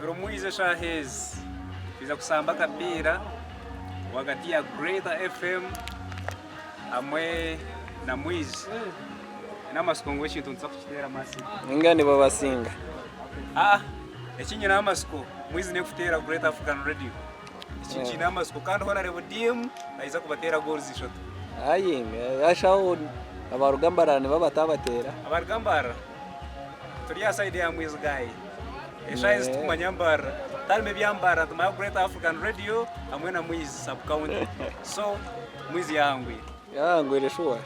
Turumize Shahezi biza kusamba kabira wakati ya Greater FM amwe na Mwizi n'amasiko chintu ntsakutera masi ingani babasinga ekinyi n'amasiko Mwizi ne kutera Greater African Radio ekinyi n'amasiko kandi hona rebo DM aiza kubatera goals ishoto yashaho abarugambarane babatabatera abarugambara turiya side ya Mwizi guy Shahezi tumanyambara talme byambara tuma Greater African Radio amwe na Mwizi sub county so Mwizi yangwire sure.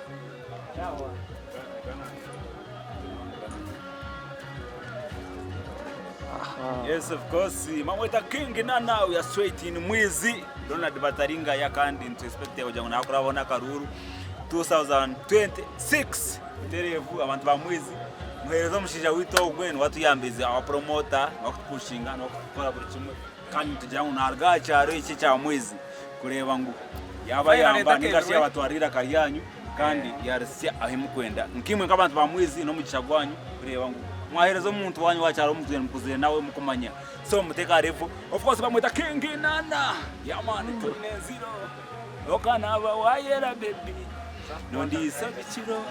Yes, of course. Mamweta King Nana we are straight in Mwizi. Donald Bataringa ya kandi introspect ya jangona akurabona Karuru 2026. Terevu abantu ba Mwizi. Muherezo mushija wito ugwenu watu yambize aba promoter bakupushinga no gukora buri kimwe kandi tujyangu narga cyaro iki cya Mwizi kureba ngo yaba yamba ningashi abatwarira karyanyu kandi yarisia ahimu kwenda nkimwe nk'abantu ba Mwizi no mucagwanyu kureba ngo mwaherezo umuntu wanyu wacyaro muzwe mukuzire nawe mukumanya so muteka revo of course bamwita King Nana yamani 20 okana aba wayera baby nondi sabikiro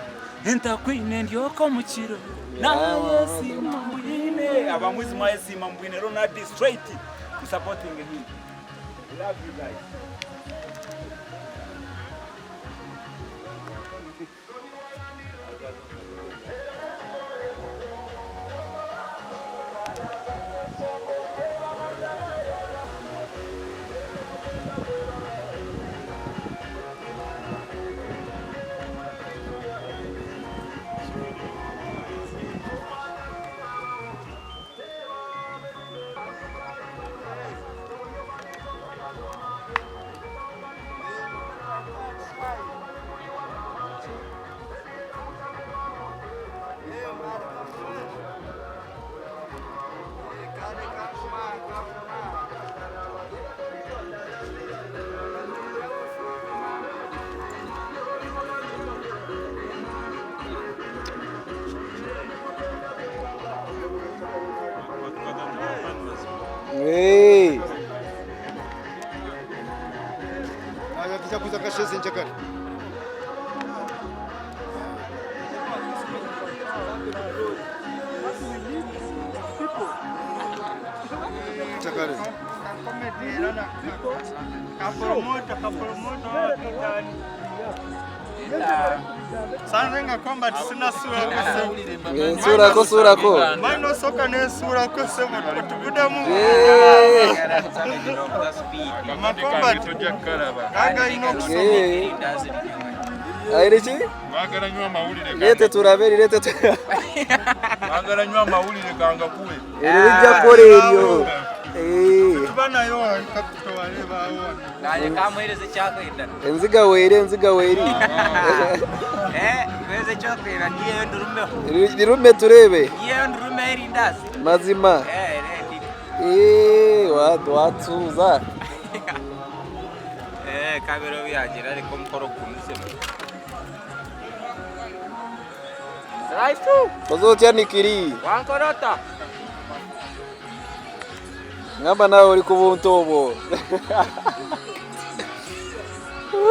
enta kwine ndiyoko mukiro naye simambwine aba Mwizi mwaye simambwine Ronald straight supporting him. Love you guys. Hey. Aya kisha kuza kasheze njakari. Njakari. Kapromoto kitani. Sanrenga kwamba sina sura sura ko mano soka ne sura ko sema tubuda mu makomba tujakara ba kaga ino airichi magara nywa mawulire lete turaberi lete magara nywa mawulire kanga kuwe erijja koreryo bana yo kapito wale bawo naye kamwereze cyakwenda enziga were kweze cyakwenda niye ndurumeho ndirume turebe niye ndurume irindazi mazima watuza kabero byagira ariko mukoro kumusema Raifu Tozotya nikiri wankorota ngamba nawe uri kubuntobo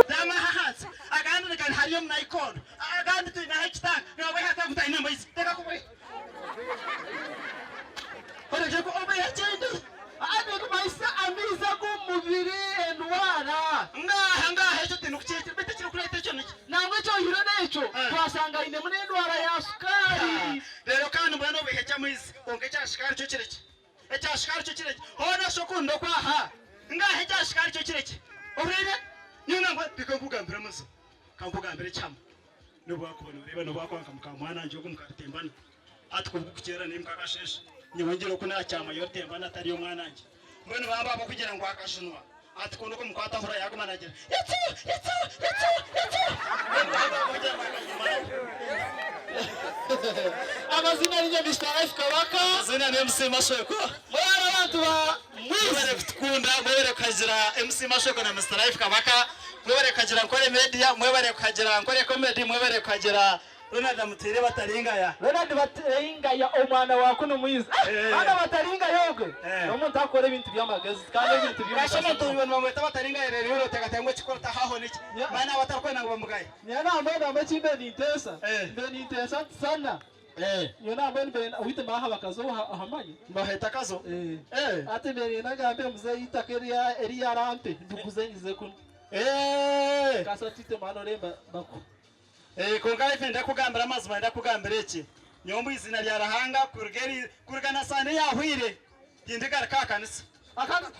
dama hahatsa agandi kan hariyo mnayikono agandi tu na hekita ngawe hata kutaina mbizi teka kubwe Hore je ko obe yachendo ade ko maisa amiza ko mubiri endwara ngaha hecho tinu kuchiti bete kiri kurete cyo niki namwe cyo hiro necho twasanga ine mune endwara ya sukari rero kandi mbona obe hecha mwizi onge cha sukari cyo kireki echa sukari cyo kireki hona sokundo kwa ha ngaha hecha sukari cyo kireki orere nyuna ngo bikangugambira muzo kangugambira cyamo nubo akubona ureba nubo akwanka mukamwana nje kumukatembana atukubukukera nimukakasheshe nyongera ko nacyama yotembana atari yo mwana nje mbona baba kugira ngo akashunwa atukondo ko mukwata hura yagumanagira yatsu amazina ni Mr. F Kabaka zina ni MC Mashoko mwana abantu ba mwibere kutkunda mwibere kazira MC Mashoko na Mr. F Kabaka mwibere kazira nkore media mwibere kazira nkore comedy mwibere kazira Ronald Mutere bataringaya. Ronald bataringaya omwana wakuno muyizi. Ana bataringaya yogwe. Umuntu akora ibintu by'amagezi kandi ibintu by'amagezi. Kashama tubibona bamweta bataringaya rero tegatengwe kikorta haho niki. Mana batakwena ngo bamugaye. Nyana mbona amachimbe ni intesa. Mbe ni intesa sana. Yona mbona wite maha bakazo ahamanye. Baheta kazo. Ate mbere nagambe muzeyi itakeria eri arampe ndukuzenyize kuno. Kasa tite mano remba bako. Konga ifenda kugambira amazi manda kugambira iki. Nyombo izina lya rahanga kurugana sane yahwire. Yindika kakanisa. Akana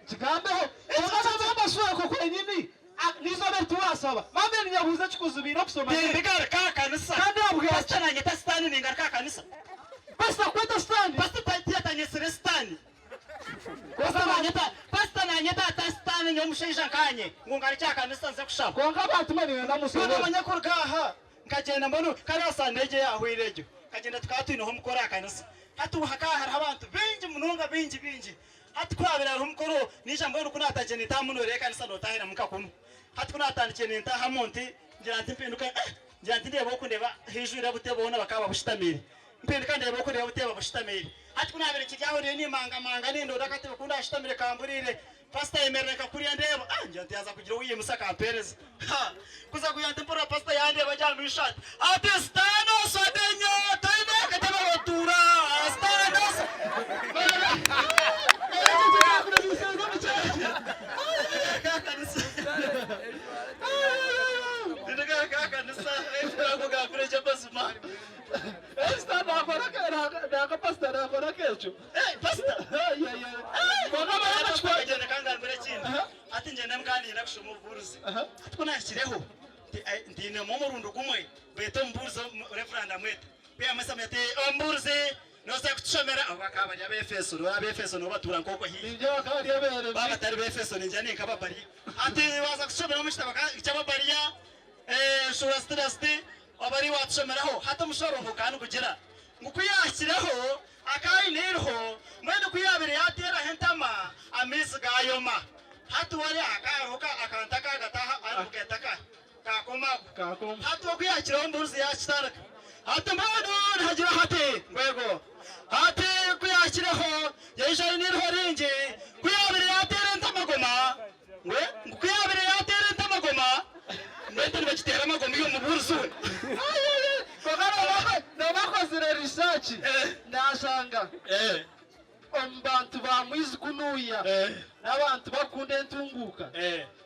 kigambeho. Ubona amasura ko kwenyini. Nizo betuwasaba. Mambe nyabuze kikuzubira kusoma. Yindika kakanisa. Kandi abwe Pastor nyeta stani ninga kakanisa. Pastor kweta stani. Pastor taita nyesere stani. Pastor nanyeta atastani nyomushinja kanye. Ngungari cyakanisa nze kushaba. Konga abantu mani namusoro. Nabanya kurgaha. Nkagenda mbona kari sandege yahwirejo. Kagenda tukatwino ho mukora akanisa. Hatu hakahara abantu benji mununga benji. Hatu kwabira ho mukoro nijambo ruko nataje nitamuno rekanisa notahira mukakumu. Hatu kunatandike nita hamonti ngira mpinduka ngira ndeba okundeba hejuru butebona bakaba bushitamiri. Mpinduka ndeba okundeba buteba bushitamiri. Hatu kunabere kijyaho rero ni manga nindo dakate bakunda shitamire kamburire. Pastor emereka kuri ndeba ngira ntiyaza kugira uyiye musaka ampereza. Kuza kuyantempora pastor yande bajyana ishati. Ati stano swadenyo taime kateba watura. Stano. Ndine momurundo kumwe beto mbuzo referendum wetu pia mesamete ombuze nosa kutushomera abakaba ya Efeso no batura nkoko hi Nje akari yabere baba tari Efeso ninjani kababari ati waza kushomera mushtabaka cyababariya shurastirasti abari watshomeraho hata mushoro hukana kugira ngukuyashiraho akayi nerho mwende kuyabere yatera hentama amisi gayoma hatu wali akaruka akantaka gataha aruketaka kakoma hatu kuyashiraho mbuzi yashtaraka hatu mbano hajira hati ngwego hati kuyashiraho yeshari nerho rinje kuyabere yatera ntamagoma ngwe kuyabere yatera ntamagoma mwende bachitera magoma yo muburzu nabakozere research ndashanga abantu bamwizi kunuya n'abantu bakunda entunguka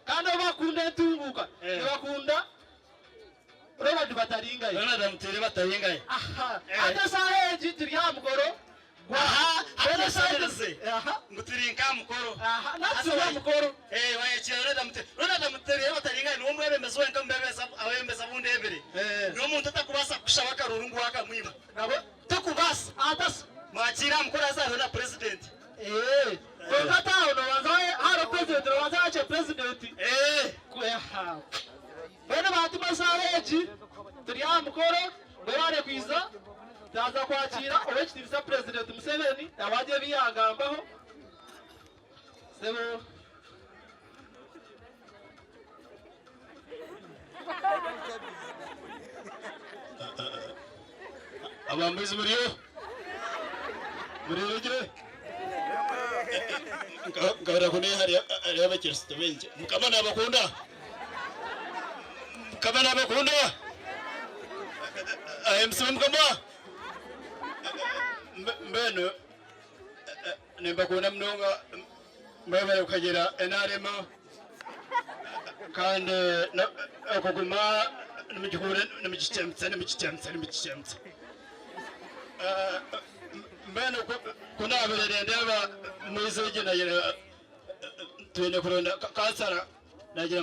kandi bakunda entunguka bakunda Ronald bataringaye Ronald Mutere bataringaye ate sahe jitiri ya mukoro ate sahe ngutirinka mukoro natse ya mukoro wayekira Ronald Mutere bataringaye ni umwe bemezwe nkambebeza awembeza bundebere ni umuntu atakubasa kushaba karurungu waka mwima nabo takubasa atasa mwakira mukoro azahona president kokata ono wazaye haro president wazaye president kuyaha bana batuma saheji turi ya mukoro bware kwiza taza kwakira owekitibisa president Museveni abaje biyangambaho sebo abambizi buriyo ngabara kune hari abakirisitu benshi mukabana abakunda MC mukama mbeno nimbakunda mnonga mbabara ukagera enarema kandi okuguma nimikicemtsa mbeno kunabirere ndeba mwizoje nagira twene kuronda kansara nagira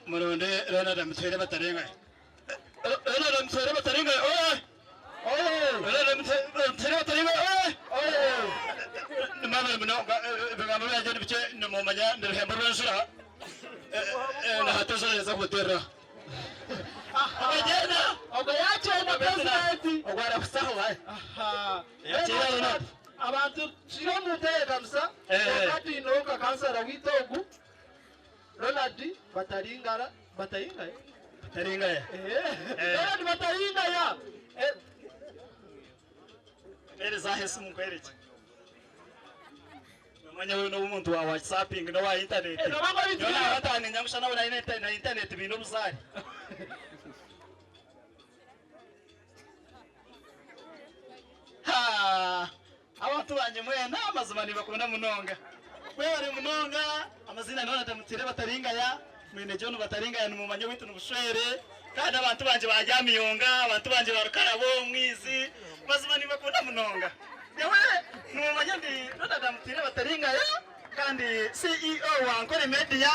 muronde Ronald Mutere batarengaye Ronald Mutere batarengaye Ronald Mutere batarengaye mama mnonga banga mwaje bice namumanya ndihemba rwashira na hatazareza kutera agenda ogayacho na president ogwara kusaho wae yachira abantu chiro mutega msa wakati inoka kansara witogu Ronald bataringaye bataringa ya Ronald bataringa ya Pereza hese mukwereke Manya wewe no umuntu wa WhatsApping no wa internet Yona batane nyangusha nawe na internet bintu buzari Ha abantu banje mwena amazimani bakunda munonga wewe ari munonga amazina none atamutire bataringa ya mwene John bataringa ya numumanye witu nubushwere kandi abantu banje bajyamiyonga abantu banje barukarabo mwizi amazimani bakunda munonga yewe numumanye ndi none atamutire bataringa ya kandi CEO wa Nkore Media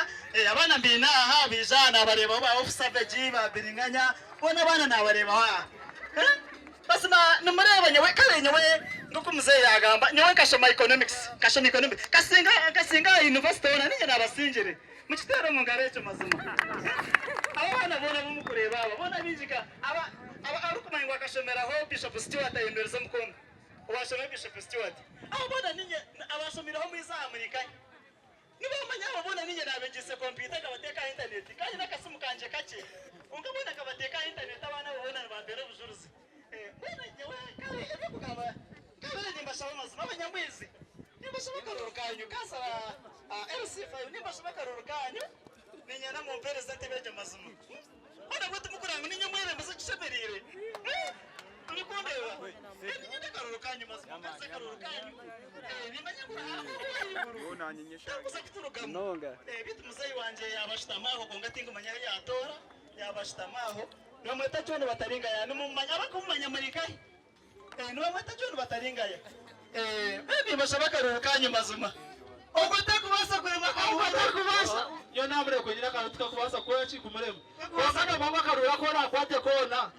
abana mbina aha bijana abareba ba officer beji babiringanya bona abana nabareba wa basima numureba nyewe kare nyewe nduko muzee yagamba nyewe kashoma economics kasinga university ona ninye nabasingire mukitero mungarecho mazima abana bona bumukureba abona bijika aba arukumanywa kashomera ho Bishop Stewart ayemereza mukono ubashoma Bishop Stewart abona ninye abashomira ho muri za Amerika niba manya abona ninye nabegise computer kabateka internet kandi nakasimu kanje kake ungabona kabateka internet abana babona babere bujuruzi bwana nyewe kare ebe kugaba kare nimba shawo mazima abanyamwizi nimba shawo karoro kanyu kasara LC5 nimba shawo karoro kanyu ninya na mu president beje mazima bwana gute mukurango ninya mwere mbaze kishemerire tulikondewa ninya karoro kanyu mazima mbaze karoro kanyu nimba nyakura Bona nyenyesha Nonga. bitu muzayi wanje yabashitamaho kongatinga manya yatora yabashitamaho Nomweta John bataringa ya numumanya bakumanya Amerika nomweta John bataringa ya baby bashabaka rukanyu mazuma ogota kubasa kurema ogota kubasa yo namure kugira kantu tukakubasa kwachi kumurema wasana mama karura kona akwate kona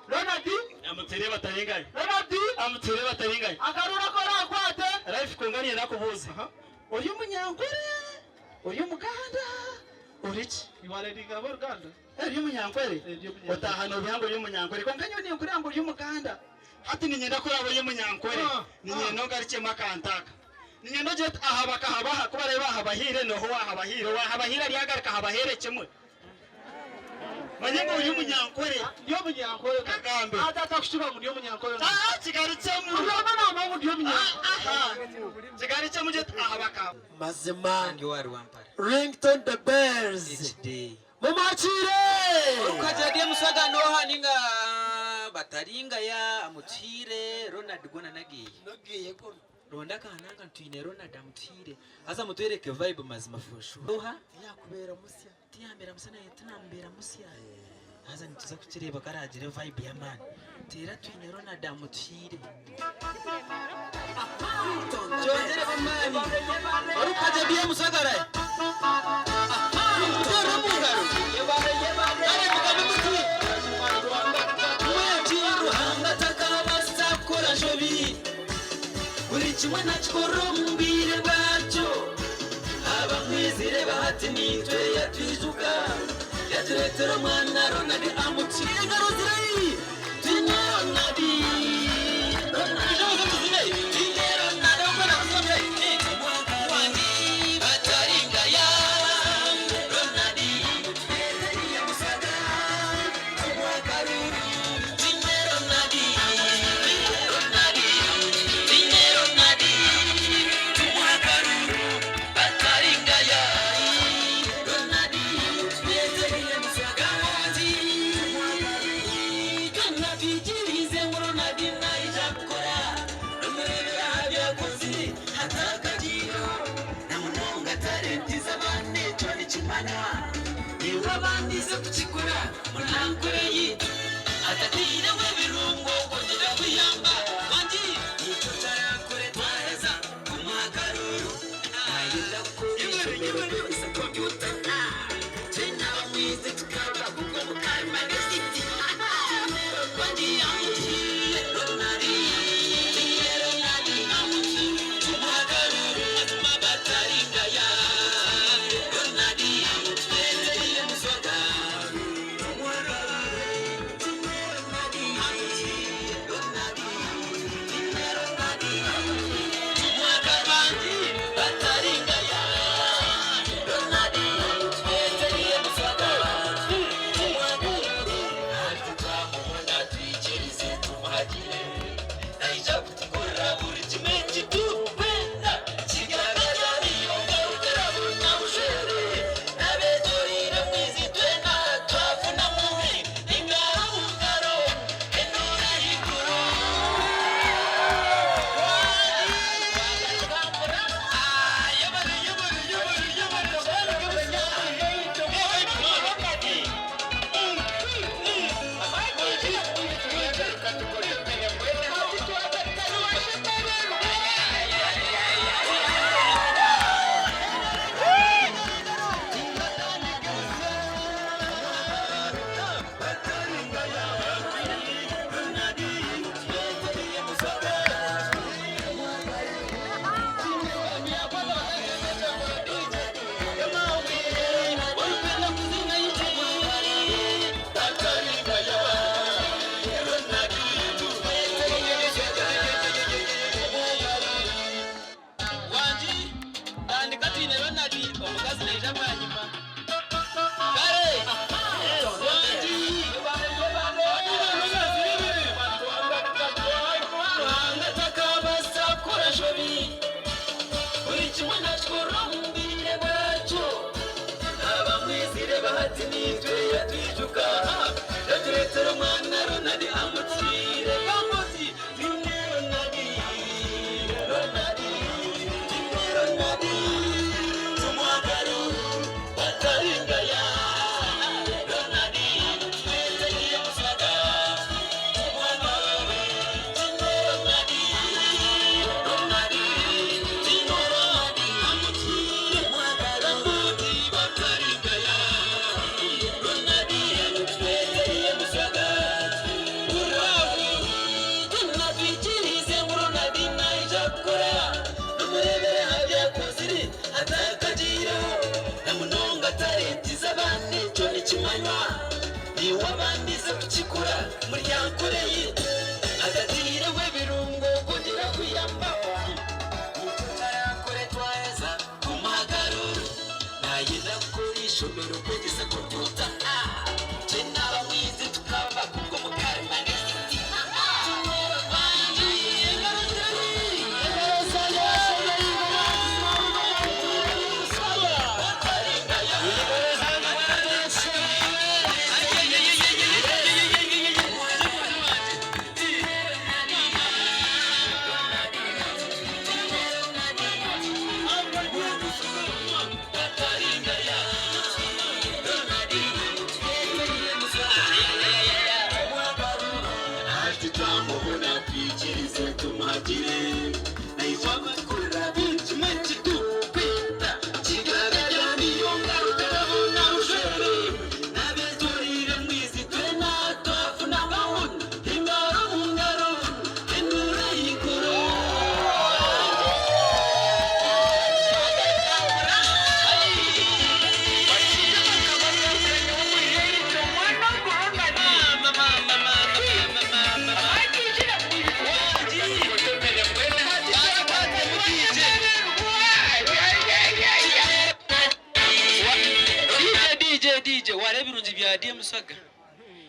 Ronald amutere bataringa ya Ronald amutere bataringa ya akarura kona akwate life kongani nakubuza uyu munyankore uyu muganda urichi iwaredinga borganda uyu munyankwere utahano byango uyu munyankwere konganyo ni kurango uyu muganda hati ninyenda kurabo uyu munyankwere ninyendo ngariche makantaka ninyendo jet ahabaka habaha kubareba habahire no ho habahire wa habahire ryagarika habahere kimwe manyengo uyu munyankwere yo munyankwere kagambe atakushuba mu yo munyankwere kigaritse mu urabana mu yo munyankwere kigaritse mu jet ahabaka mazima ngi wari wampara ringtone the bells day mumachire ukajadiye musaga no haninga bataringa ya amutire Ronald gona nagiye ko ronda kananga ntine Ronald amutire aza mutwereke vibe mazima fosho oha yakubera musya tiyambera musana yetunambera musya aza nituza kukireba karagire vibe ya man tera twine Ronald amutire Jondere bamani urukajadiye musagara Toro mungaro yebare mugabe muti Mwejiru hanga takabasa kora jobi Uri kimwe nakikoro mumbire bwacu Abamwizire bahati nitwe yatwijuka Yaturetera mwana Ronald amutire ngaruzire Tine Ronald Niwabandize kuchikura munankore yitu atatira webirungo kongera kuyamba wanji itotara kore twaheza kumakaruru ayida ko ishobora kwisa computer tena bamwize tukaba kuko mukarima gasiti wanji amuti Ronald amuti kumakaruru mabataringa ya Ronald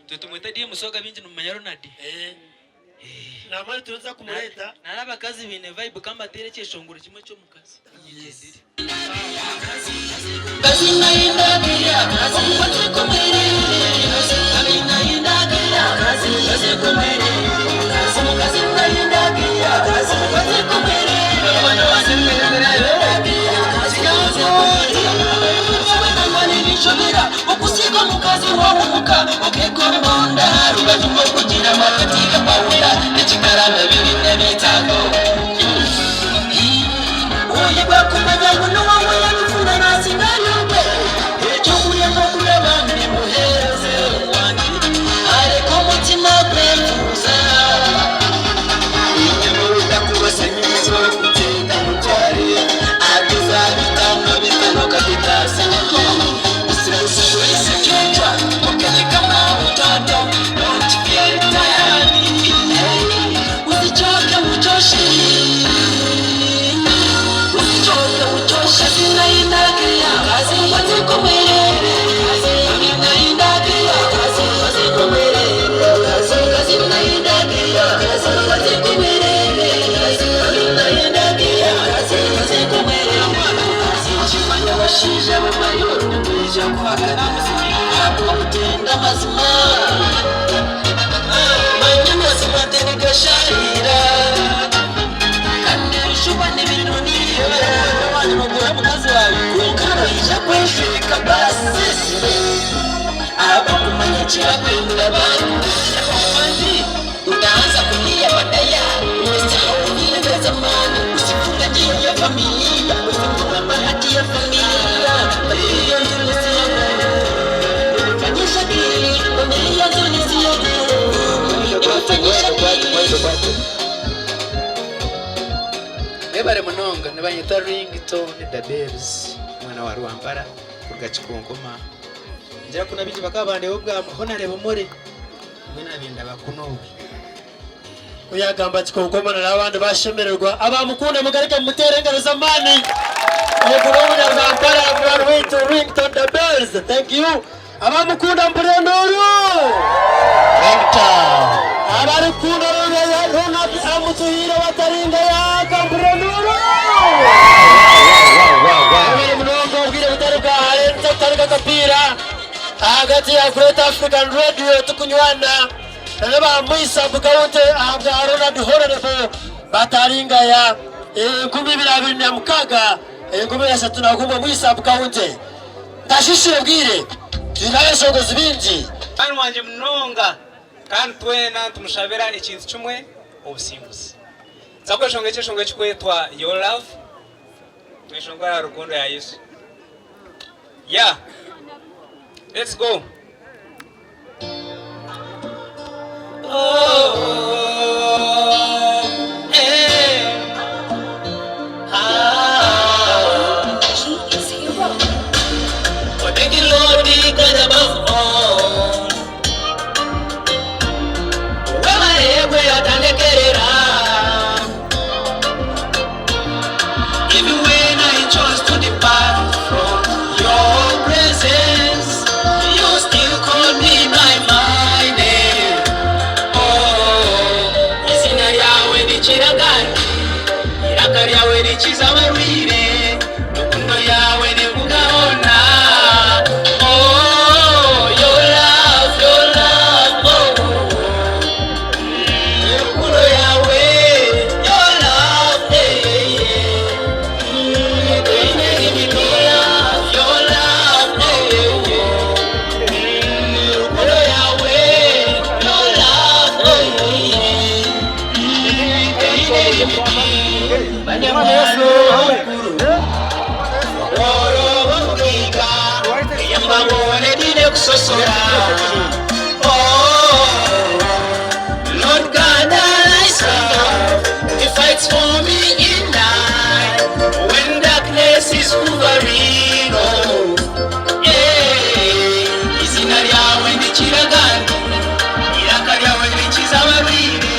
Tutumwita die musoga binji numanya Ronald. Na mali tunaanza kumleta. Naraba kazi bine vibe kama tere cheshonguru kimwe cyo mukazi. Yes. Kazi naenda bila kazi wote kumere. Kazi naenda bila kazi wote kumere. Kazi naenda bila kazi wote kumere. Wana wasemera bila kazi wote. Nishobera okusiga mukazi w'omuka okekomonda rubatumba kugira makatika pawula ekikarama bibine bitago oye bakumanya guno wamoya nifuna nasingalyobe ekyokulya n'okulaba ndi muheereze wange aleka omutima gwefuuza inyamuruda kubasanyuza okuteeka mutwale ageza bitano bitano kabitaasi Shija babayo nduja kwakana akutenda mazima manya mazima tenigashira kandi shuba n'ibintu niyo abantu bagura mukazi wawe ukara ija kwishika basi abakumanya kirakwenda abantu abandi utaanza kulia badaya usisahau kulia zamani usifunga njia ya familia usifunga bahati ya familia. Ebare munonga nabanyita Ringtone the Bells mwana wa Rwambara kurga Kikongoma njira kuna biji bakabande ubwa honarebo more mwena binda bakunowe kuyagamba Kikongoma n'abandi bashemererwa abamukunda mugarika mutere ngaro zamani Eboromu ya Rwambara abantu Ringtone the Bells thank you abamukunda Mburendoro Ringtone abarukunda Ronald amutuhira bataringa ya Mburendoro abari mnongo bwire butari bwa Harenza tarika kapira hagati ya Great African Radio tukunywana naba mwisa bukawute abya Ronald Honorable bataringa ya Ngumi birabiri na mukaga ngumi yasatu nakubwa muri sub county ndashishire bwire tinaye sogozi binji kandi wanje munonga kandi twena tumushabira ikintu kimwe obusimbuzi zakwe shonge chikwetwa your love tweshongora rukundo ya Yesu. Yeah, let's go. Lord God, I serve, He fights for me in night when darkness is hovering. Izina ryawe ndikiraganje, iraka ryawe ndikiza ababiri,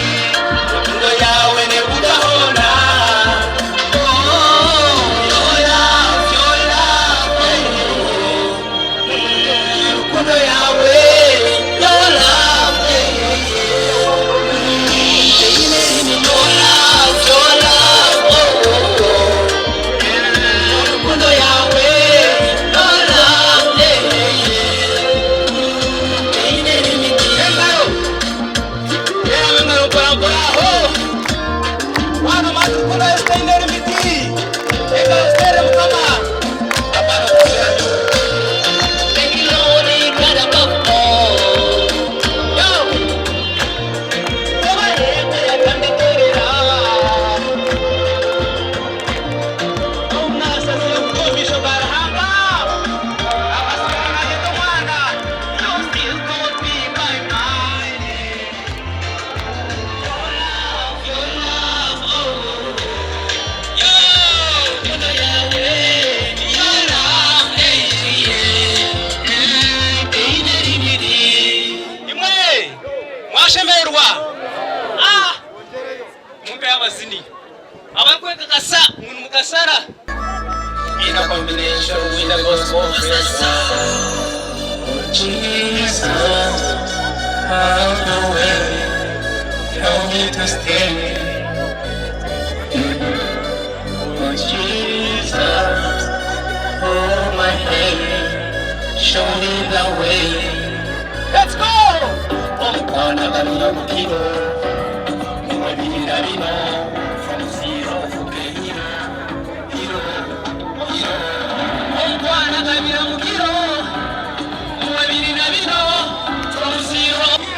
urukundo yawe nebudahona. In a combination with the gospel Jesus, have the way, help me to stay. Jesus, hold my hand, show me the way. Let's go! From zero to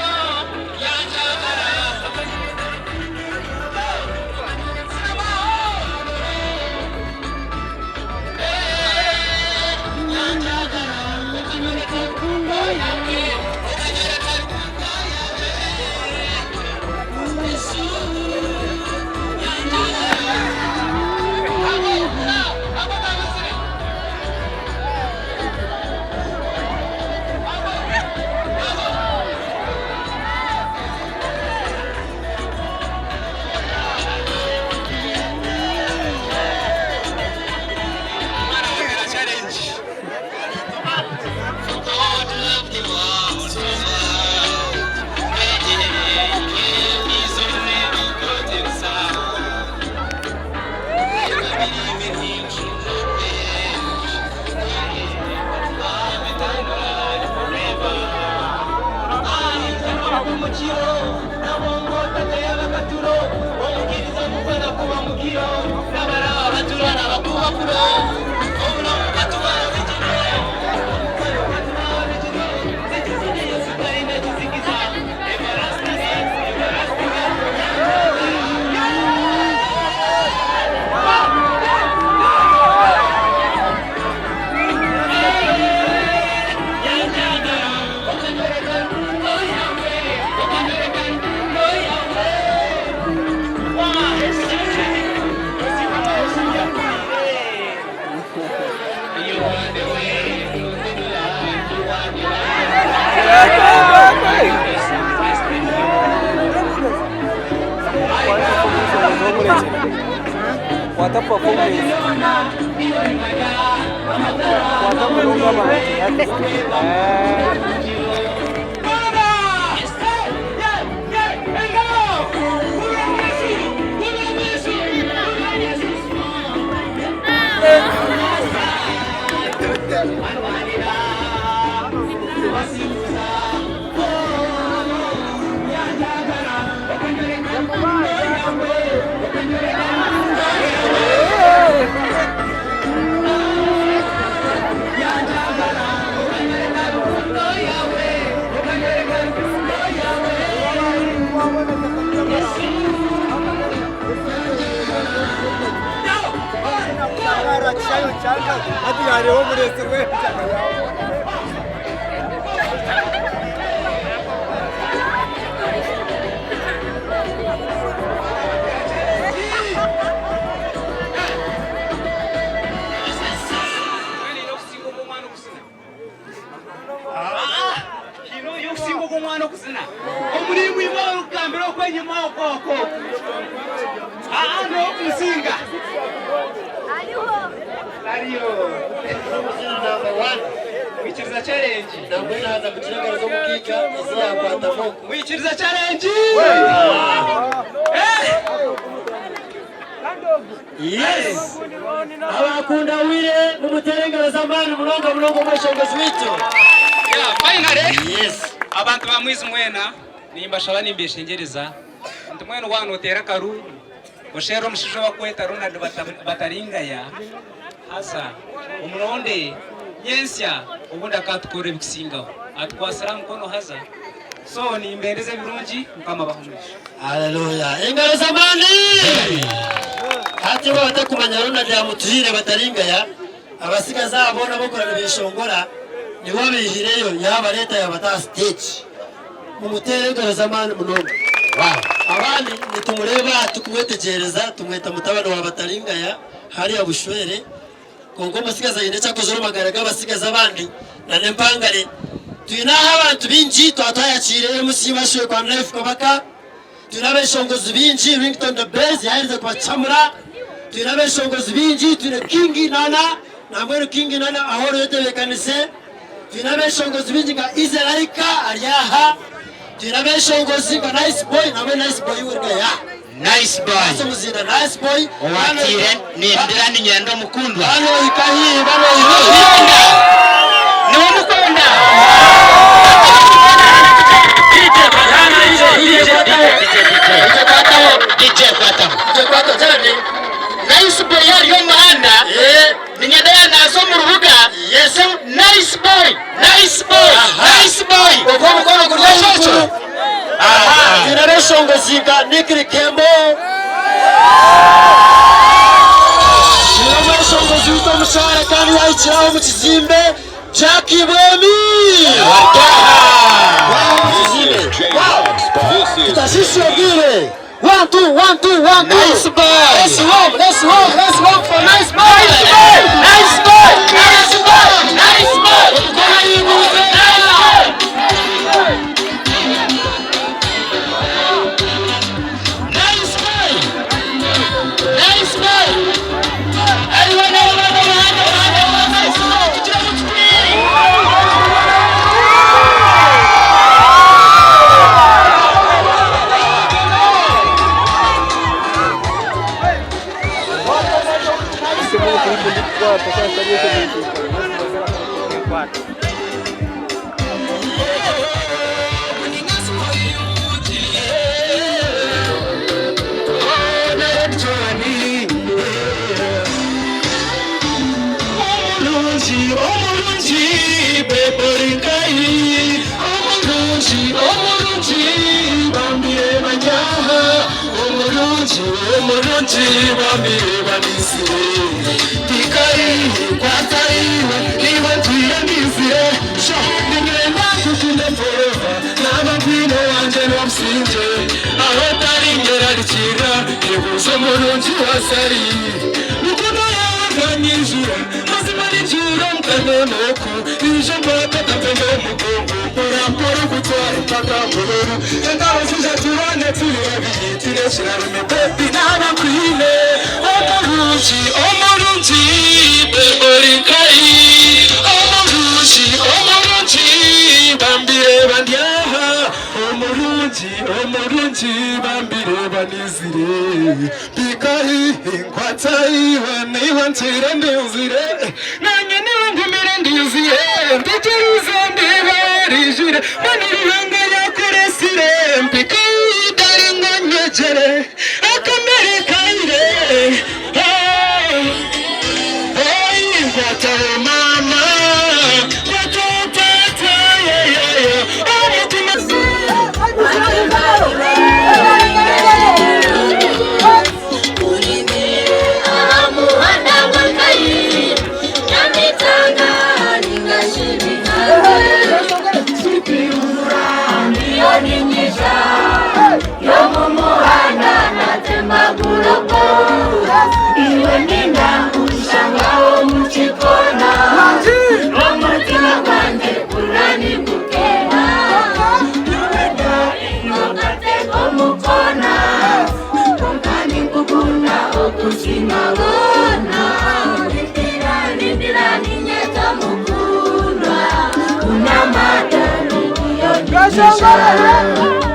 Abantu bamwizi mwena nimbashaba nimbeshengereza ntumwene wanu utera karu oshero mushisho wakweta Ronald bataringaya hasa umuronde nyensya ubunda katukore bikisingaho atwasara mukono haza so nimbereze birungi mukama bahumurisha. Haleluya. Ingaro zamani hati batakumanya Ronald yamutuhire bataringaya abasigaza abona bokorana bishongora nibo bihireyo yaba leta yabata stage mu mutere ingaro zamani munonga. Wow. Abandi nitumureba tukumwetegereza tumweta mutabano wa bataringaya hari abushwere kongo basigaza yine cyakozoro magaraga basigaza abandi na nempangare tuyinaha abantu binji twatayakire MC bashwe kwa life kabaka tunabeshongozi binji Rington the Base yahirize kubacamura tunabeshongozi binji tune King Nana namwe King Nana ahoro yotebekanise tunabeshongozi binji ga Izelaika aliyaha tunabeshongozi ga Nice Boy namwe Nice Boy urga ya Nice boy. Asumuzina Nice Boy Watire ni ndira ni nyendo mukundwa. Bano ikahi bano Mukunda. Ni mukunda. DJ Kwata. Nice boy yariyo mahanda. Ni nyenda nazo mu rubuga. Yes, nice boy. Nice boy. Nice boy. Uko mukono kurya chocho. Generation Ziga Nikri Kembo. Generation Zito Mushara kandi yaichiraho mu kizimbe Jackie Bwemi. Tashishi ogire. 1 2 1 2 1 2. Nice boy. Let's walk for nice boy. Nice boy. Nice boy. Nice boy. omurungi beborikayi omurungi bambire banyaha omurungi bambire banisire bikayi kwatayiwe niba tuyandizire sho ningenda kukunda forever n'abagwino wanje n'obusinje aho taringera rikira ibuze omurungi wasari rukundo yawe bwanyijura mazima nijura mukanonoku ijambo tatapembe mugongo mpora gutwara mpaka mururu endaro zijaturane turi babiri tireshyirarume bebi n'abakwine omurungi beborikayi omurungi bambire bandyaha omurungi bambire banizire bikayi inkwatayiwe niba ntira ndizire nanjye niba ngumire ndizire mbiteruze ndibarijire manirihanga yakuresire mbikayi daringa nyegere akamere kayire inkwatawe mama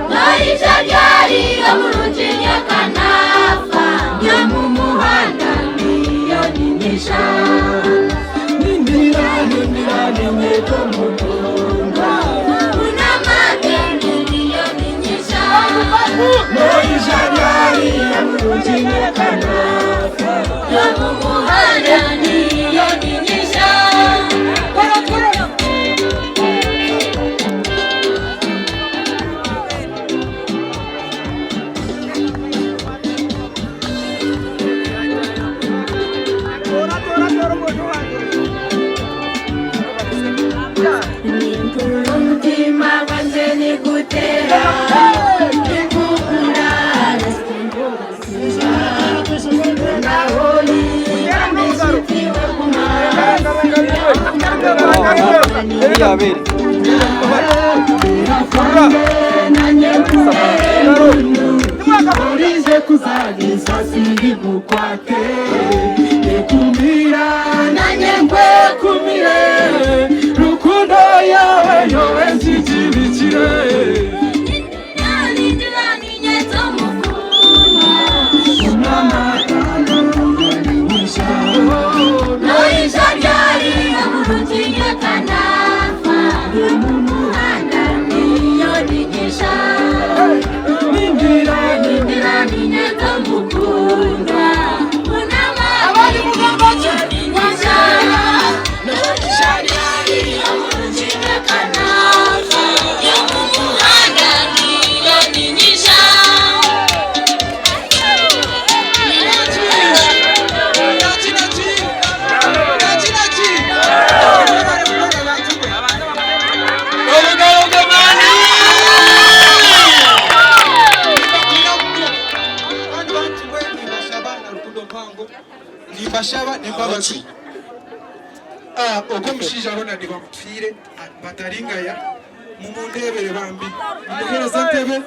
Maisha jari omurungi nyakanafa nyamumuhanda niyo ninyisha nindira ninyeto mukunda unamage niyo ninyisha maisha jari omurungi nyakanafa nyamumuhanda niyo ninyisha bashaba nimbabazi uko mushija rona ndi bamupfire bataringaya mumundebere bambi muhereza ntebe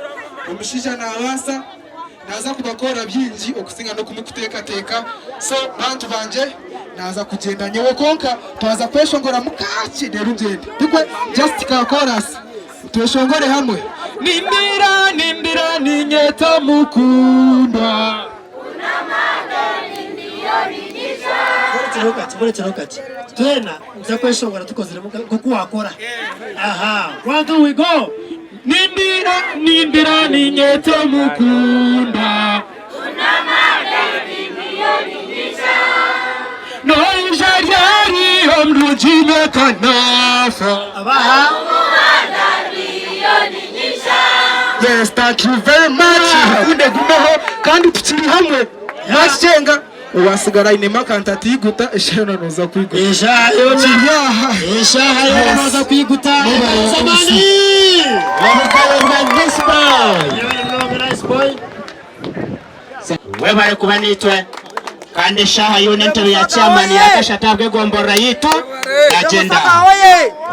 umushija nawasa naza kubakora byinji okusinga no kumukuteka so bantu banje naza kugenda nyewe konka twaza kweshongora mukachi rero ugende dikwe just ka chorus tweshongore hamwe nindira ninyeta mukunda Buretse rokati twena uza kweshongora tukozere kuko wakora aha 1 2 we go nindira ninyeta mukunda no injariari omru murunjinya kanafa abaha yes thank you very much kunde gumeho kandi tukiri hamwe mashenga wasigara inema kantati guta eshano noza kwiguta eshayo eshayo noza kwiguta samani nice boy webare kuba nitwe kandi shaha yone ntebe ya chairman yakashatabwe gombora yitu agenda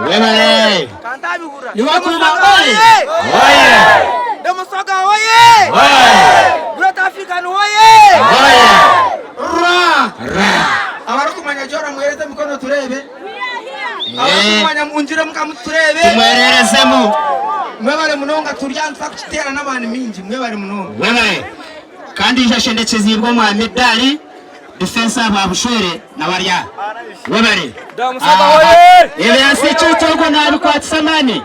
webare ni wakuma oye Demosoga oye Great African oye abarukumanya jora mwereze mikono turebe abarukumanya munjire mukamuturebe tumwererezemo mwebare munonga turyanza kutera n'abantu mingi mwebare munonga webare kandi yashendetse zibwo mu medali defense ababushwere nabarya webare Demosoga oye ile yasichutogo na alikuwa samani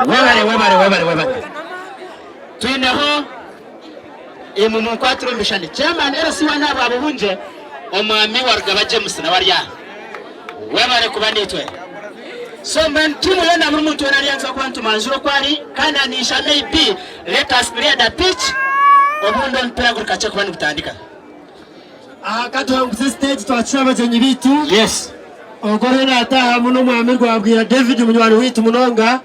webare tuineho imumu kwatro mbishani chairman RC wana babunje omwami warugaba James nabarya webare kubanitwe so man timu yona muri muntu yarianza kwantu manjuro kwari kana nisha maybe let us clear the pitch obundo mpira kukacha kubani kutandika aha katwa stage twachira bajenyi bitu yes ogore na ataha muno mwami rwabwira David munywani witu munonga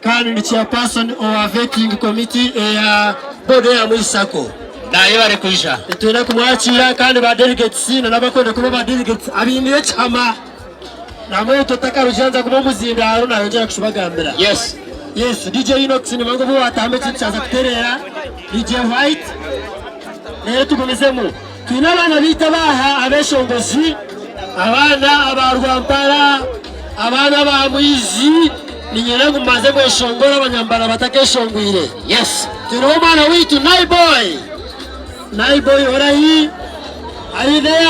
kandi ni chairperson of vetting committee ya board ya Mwisako nayo bari kuisha twenda kumwachira kandi ba delegates n'abakonde kuba ba delegates abimire chama namwe tutaka rujanza kuba muzindaro nayo njya kushubagambira yes DJ Inox ni mango bo atambe cyaza kuterera DJ White tukomezemo twinabana bita baha abeshongozi abana abarwampara abana ba Mwizi ni nyina ngumaze kweshongora abanyambara batakeshongwire yes turomana witu Naiboy orahi ari there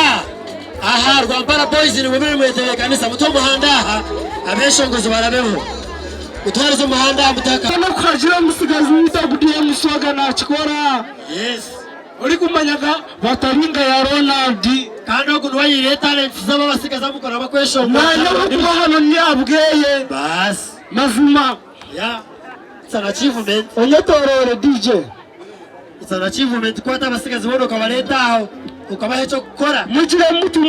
aha Rwampara boys ni mubere mweteye kanisa muto muhanda aha abeshongozi barabeho utwarizo muhanda mutaka no kwajira musigazi utagudiye muswaga na chikora yes uri kumanyaga bataringa ya Ronald kandi ogunwaye talent zaba basigaza mukora bakweshonga na hano nyabweye bas mazuma ya sana achievement onyetorore DJ it's an achievement kwata basigazi bono kabaleta aho ukabahe cyo gukora mukire mutu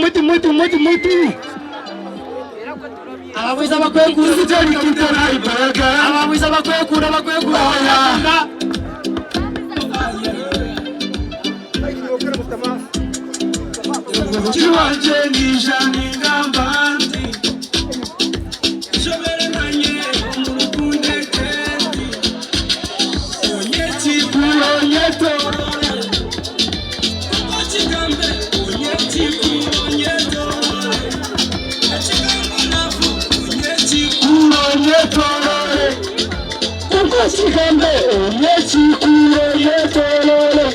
abamwiza bakwekura cyane kitara ibaga abamwiza bakwekura kiwanje nijani ngambandi shobere nanye umukunde kendi onyeti kuronyetorore kuchigambe onyeti kuronyetorore echigambo nafu onyeti kuronyetorore kuchigambe onyeti kuronyetorore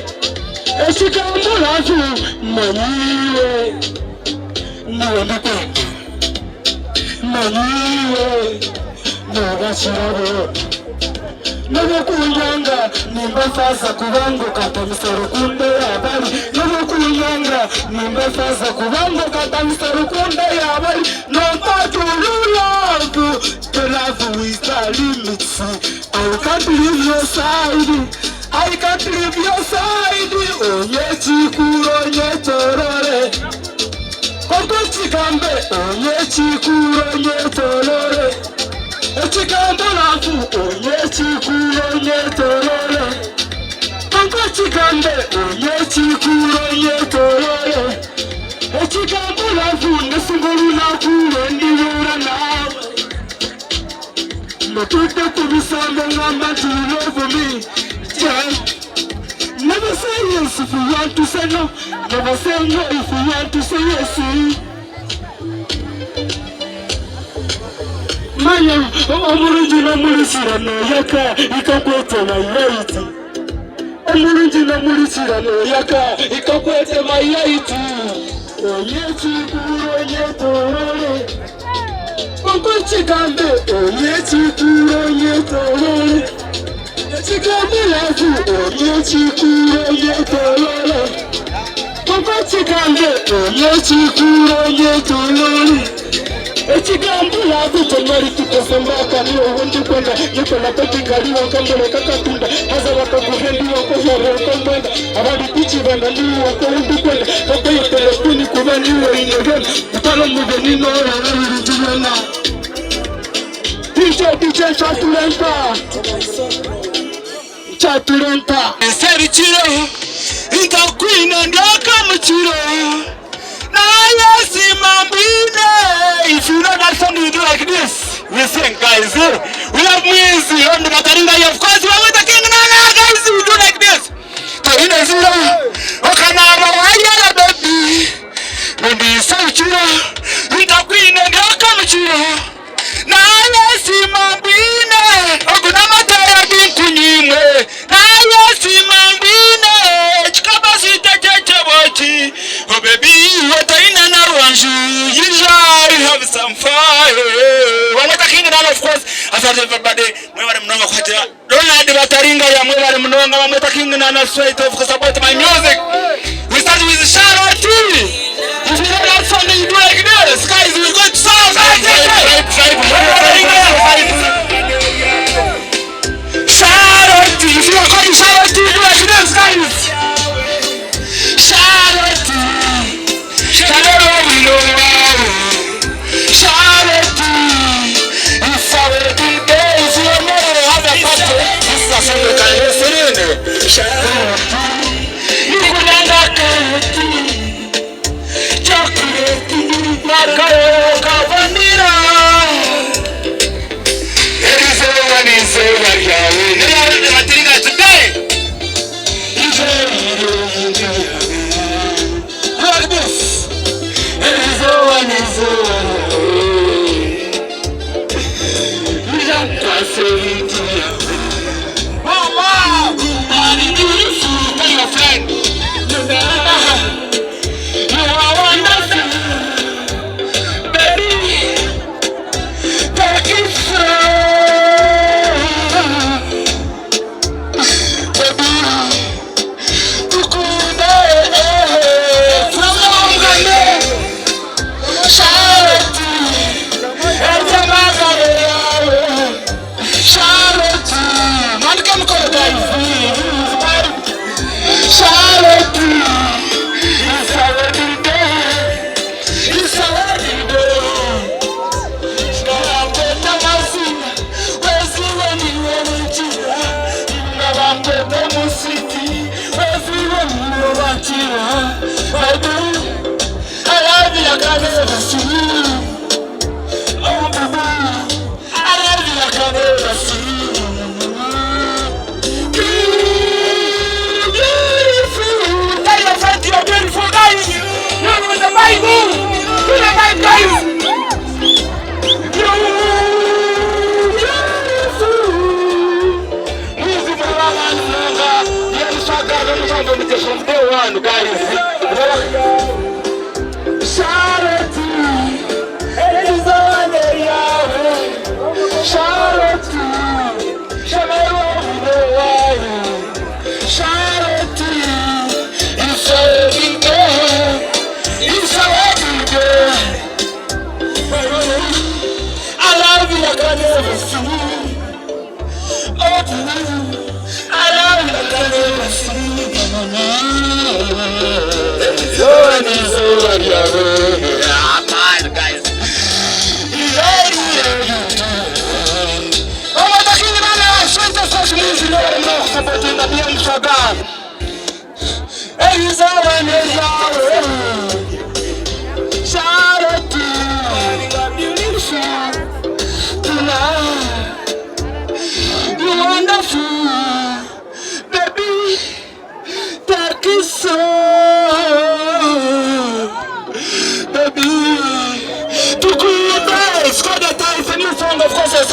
echigambo nafu maniwe nawendakwende maniwe nagachirabo nobukunyanga nimbafaza kubanguka tamisaro kunde yabari nobukunyanga nimbafaza kubanguka tamisaro kunde yabari no matter the love with the limits I can't leave your side I can't leave your side onyeti kuronyetorore kokochikambe onyeti kuronyetorore echikambo lafu onyeti kuronyetorore kokochikambe onyeti kuronyetorore echikambo lafu nesingoluna kurondibura nawe matute kubisambe ngamba to love me never say yes if you want to say no. Never say no if you want to say yes. Maya, omurunjina mulisirano yaka ikakwete mayaiti. Omurunjina mulisirano yaka ikakwete mayaiti. Onyeti kuronyetorore. Kokochikambe onyeti kuronyetorore. Echikambe lafu onyeti kuronyetorore. Kokochikambe onyeti kuronyetorore. Ekigambo yaguto nari kitasemaka niyo wundi kwenda yuko natakikaliwa kamboleka katunda haza bakaguhendiwa ko horeka mwenda abandi kuchibanga niyo ko wundi kwenda kabaye telefoni kuba niyo inegena utalo mugeni no rurujuna DJ Chaturenta Serikiro Itakwina ndaka mchiro na yasi mambine. If you know that song you do like this, we sing guys. We have music on the Mataringa. Of course we are with the king Nana guys. We do like this. To ina zira okanara wayara baby. Ndi Serikiro Itakwina ndaka mchiro na yasi mambine. Oguna mataya binkunyimwe na yasi mambine. Chikabasi tetetewochi. Oh baby, what I in an orange, you have some fire. One with the king and of course, I thought everybody, we were no quarter. Don't let the Mataringa, we were no one with the king and a straight of support my music. We start with the Charlotte TV. If you know that song, you do like this. Guys, we got songs. Charlotte TV, if you are calling Charlotte TV, do like this, guys. Charlotte.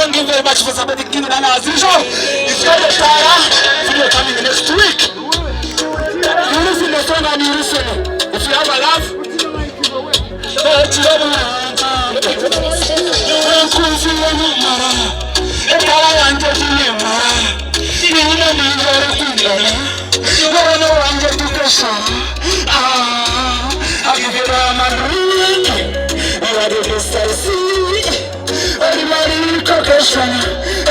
Thank you very much for supporting King Nana as usual. It's got a video coming next week. You listen the song and you listen. If you have a laugh, I'll give you all my ring. You are the best I see. keshana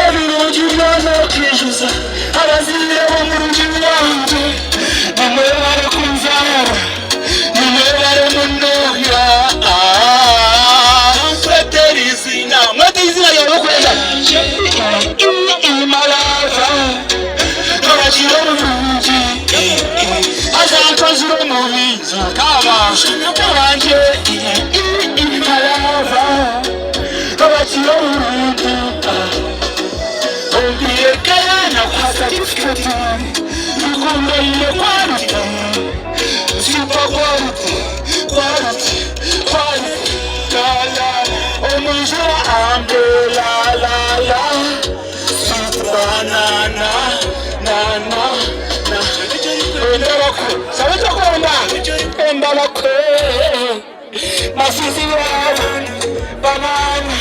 ebirungi byona okwijuza abazire omurungi wanje nimwe bare kunzara nimwe bare munoya mweterizina yarokwenda imalaza abakire omurungi azankozire omubizo kabanje imalaza abakire omurungi ombiye kayana kwa certificate nikumbeire quality super quality la omujura ambe la sweet banana na endabako sabete kwenda endabako masizi yawe banana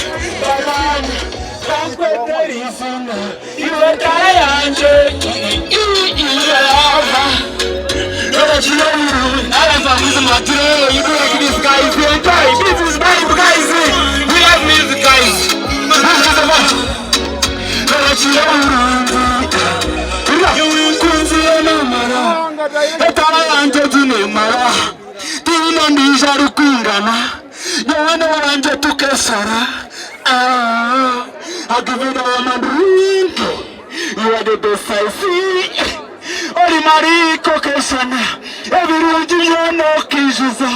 Pankweterizina iwe kaya yanje ilava you do like this guys, you enjoy. This is nice guys. We like music guys. This is the one. I'll give you the one drink. You are the best I see. Oli mariko keshana ebirungi byona okijuza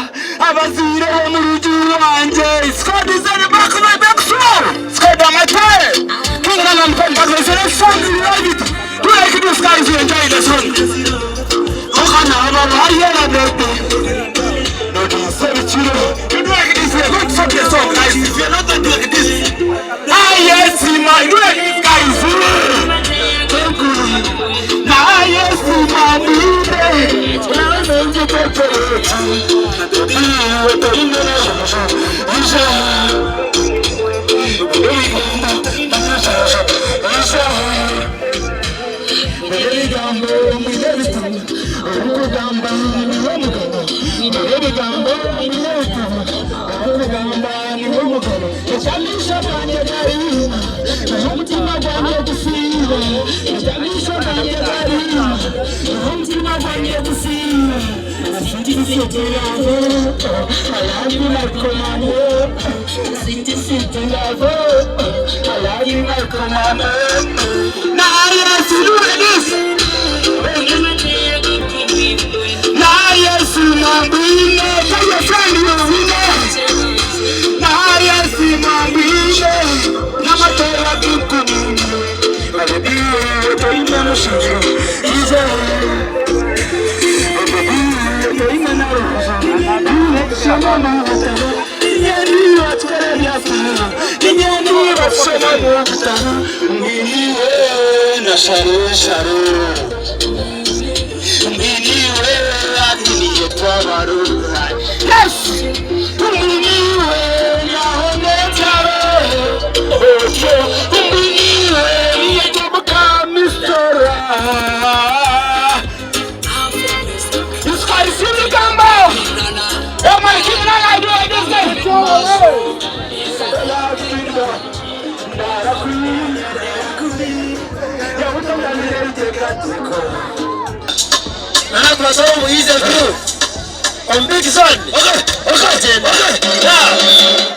abazire omurugi wanje squad is on the back of my back floor squad on my tire king and I'm back with the song you love it do like this guys you enjoy the song okana baba yena baby no this you do like this we go for the song guys if you're not doing like this yes man do like this guys yes, mommy.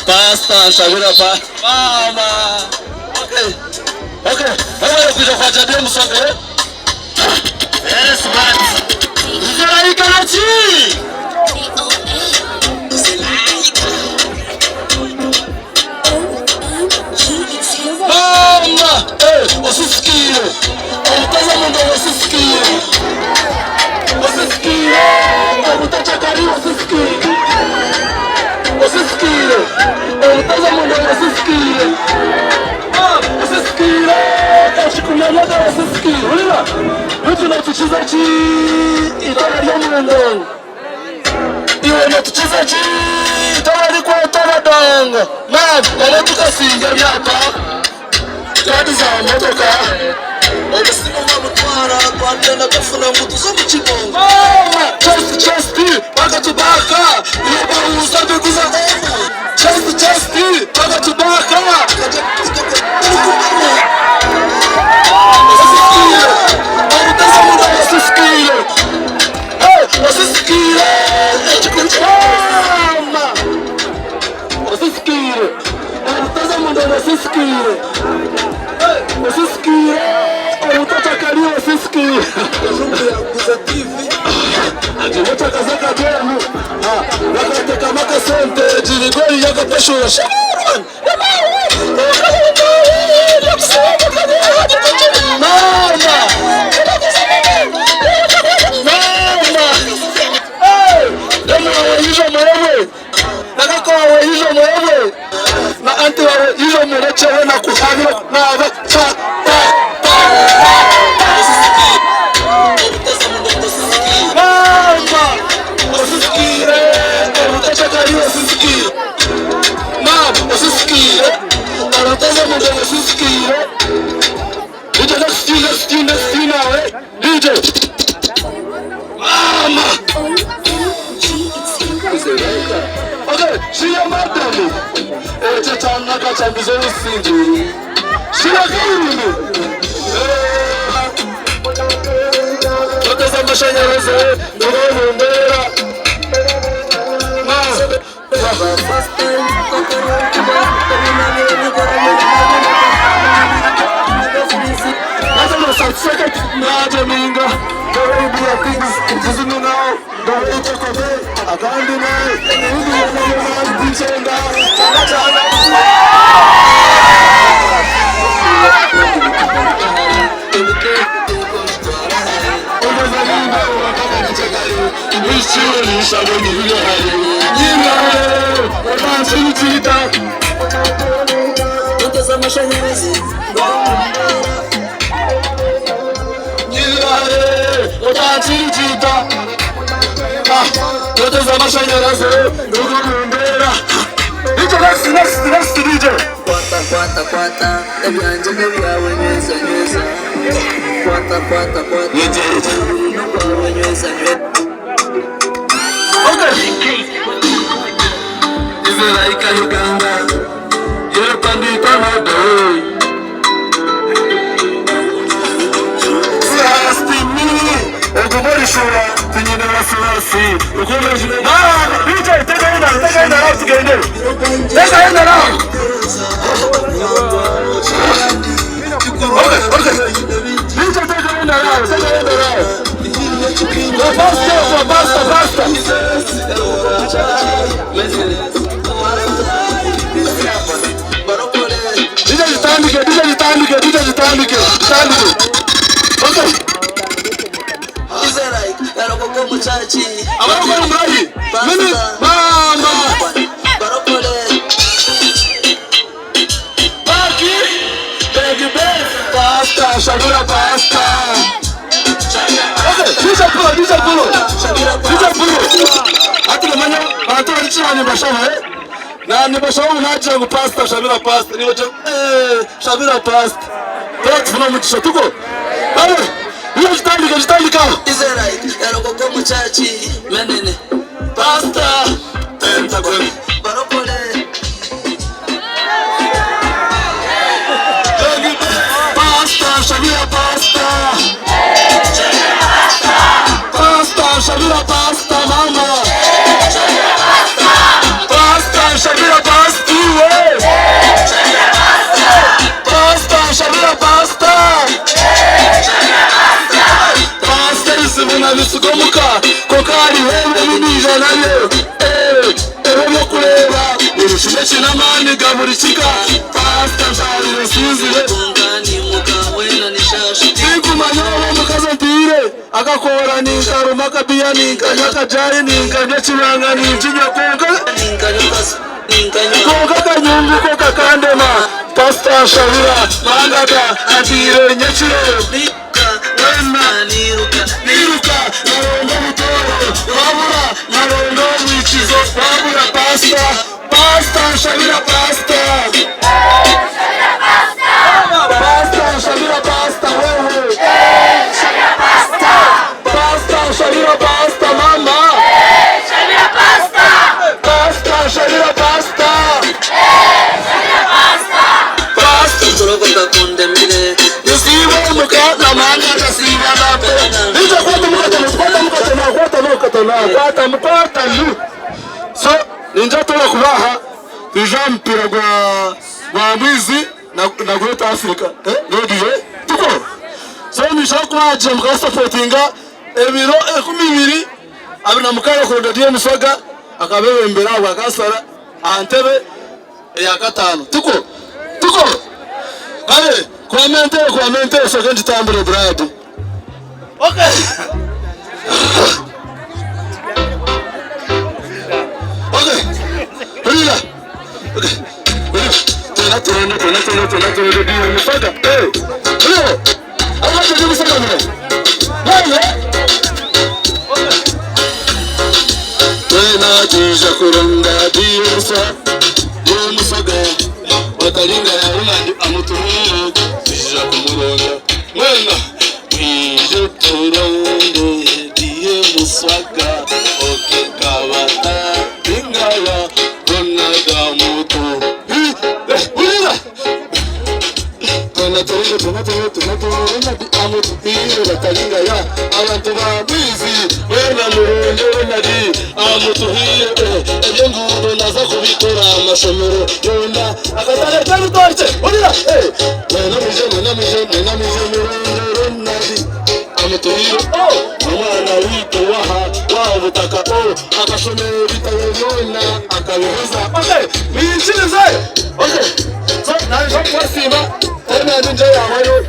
Pastor, Shavira pa. Mama. Okay. Wewe kuja kwa jadi msonge. Yes, man. Ndio ikanachi. Mama, usisikire. Mtazamo ndio usisikire. Usisikire. Utachakari usisikire. Usisikire. Mtazamo ndio usisikire. Usisikire. Tashikumana ndio usisikire. Unaona? Mtu anacheza chi italia mwendo. Iwe anacheza chi italia kwa tabadanga. Man, anatoka singa hapa. Kadi za motoka. Obusimama mutwara kwandana kafuna mbuto zo mu kibongo. Chest baka tubaka niba usabe kuza hofu. Chest baka tubaka Usisikire. Usisikire. Utatakaliwa usisikire. Ajimota kazaka demu. Wakati kama kasente jirigori yako pesho ya shaman. Na anti wa hizo mmoja wana kuhagila na So ninja tola kubaha ijampi ragwa wa mwizi na Great Africa radio tuko so nishaka kwaje muka supportinga ebiro 12 abina mukara ko radio Musaga akabewe mbere abo akasara antebe ya gatanu tuko kale comment second tambure brad okay Rila okay Tuna radio Musaga Rila ama radio Musaga mwe Wena tija kurunda diusa Musaga watalinga ya umandi amutumire tija kumuronda Wena tija turonde diye Musaga oke kabata ingala konaga mutu Ulila Tuna amutumire watalinga ya abantu babizi Wena muronde wena di amutuhire ebyenguru naza kubikora amasomero yona akatale tarutorche urira mena mije muronde nadi amutuhire umwana wito wa butaka akasomero bitayona akabihuza okay binchirize okay so naje kwasiba ena nje yabayo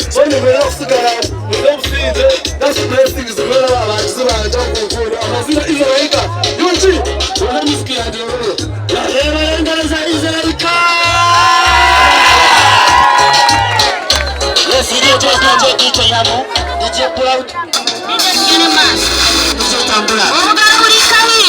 so ni bero sigara mudofide that's the blessings of Allah abaziba njokukura amazina izoyika yunchi wana miski ya dero ya lera ngereza izalika yes ile twaje kicho yamo DJ pull out DJ skin mask DJ tambula oga kulikani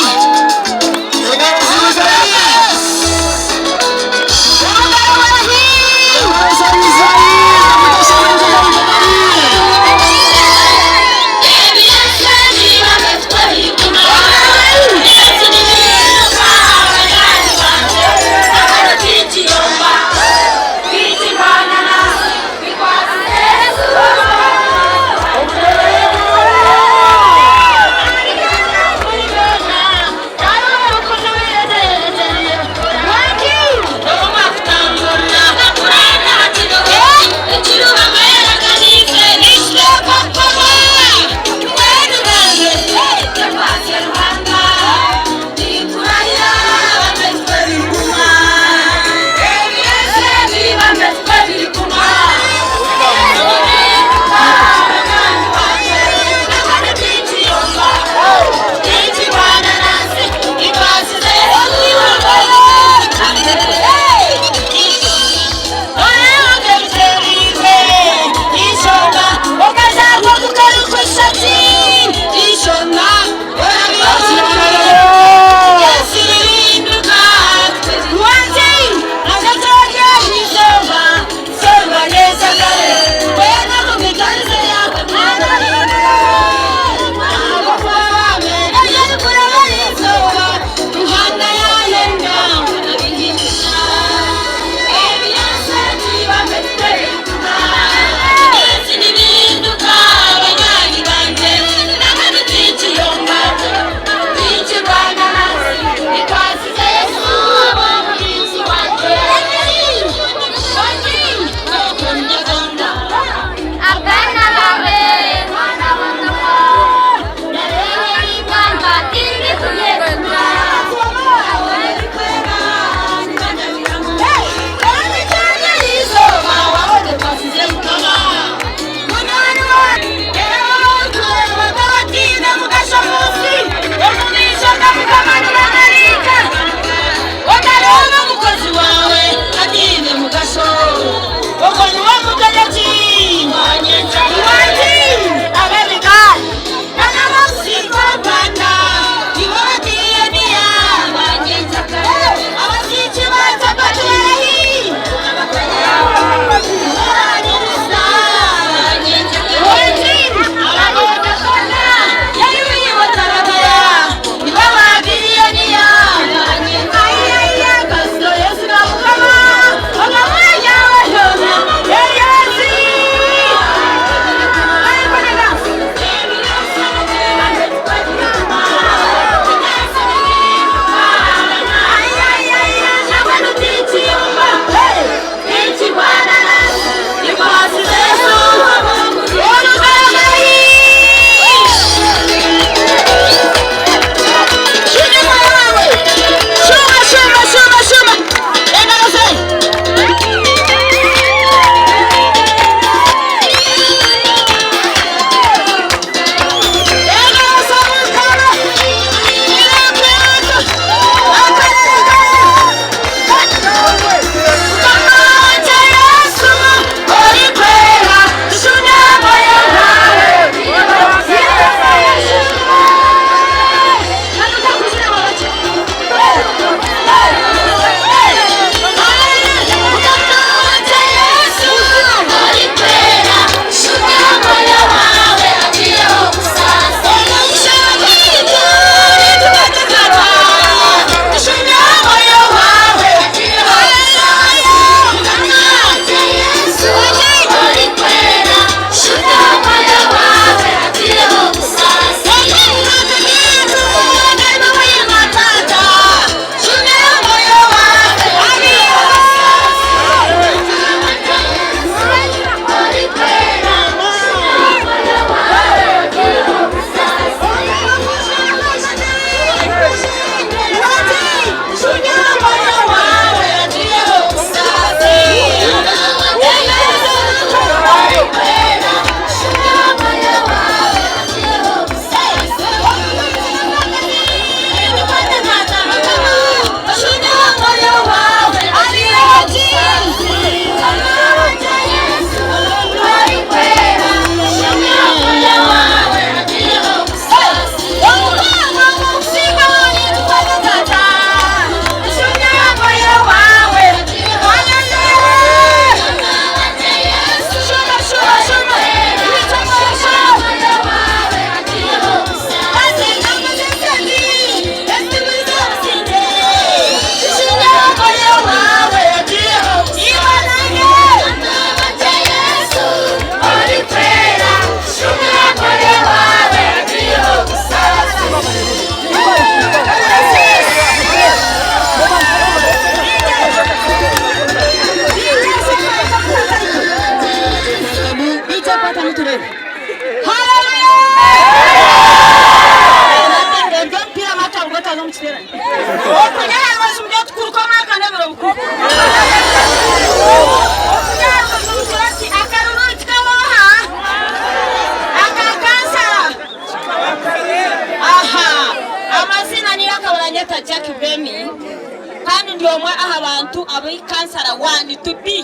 and to be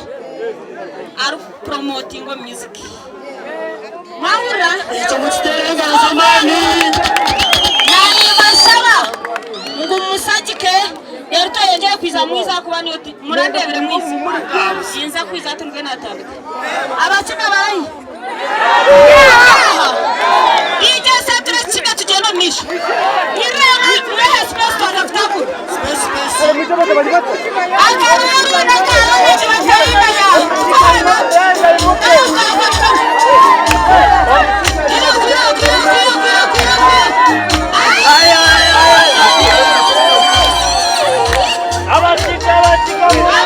are promoting music. Maura, nani basaba ngo musajike yarto yaje kwiza mwiza kubani oti murandebere mwiza sinza kwiza turwe natandika abakina barayi ije setre chika tujeno misho irema mwe space to adaptable space akaru na karu chibafaina Amani,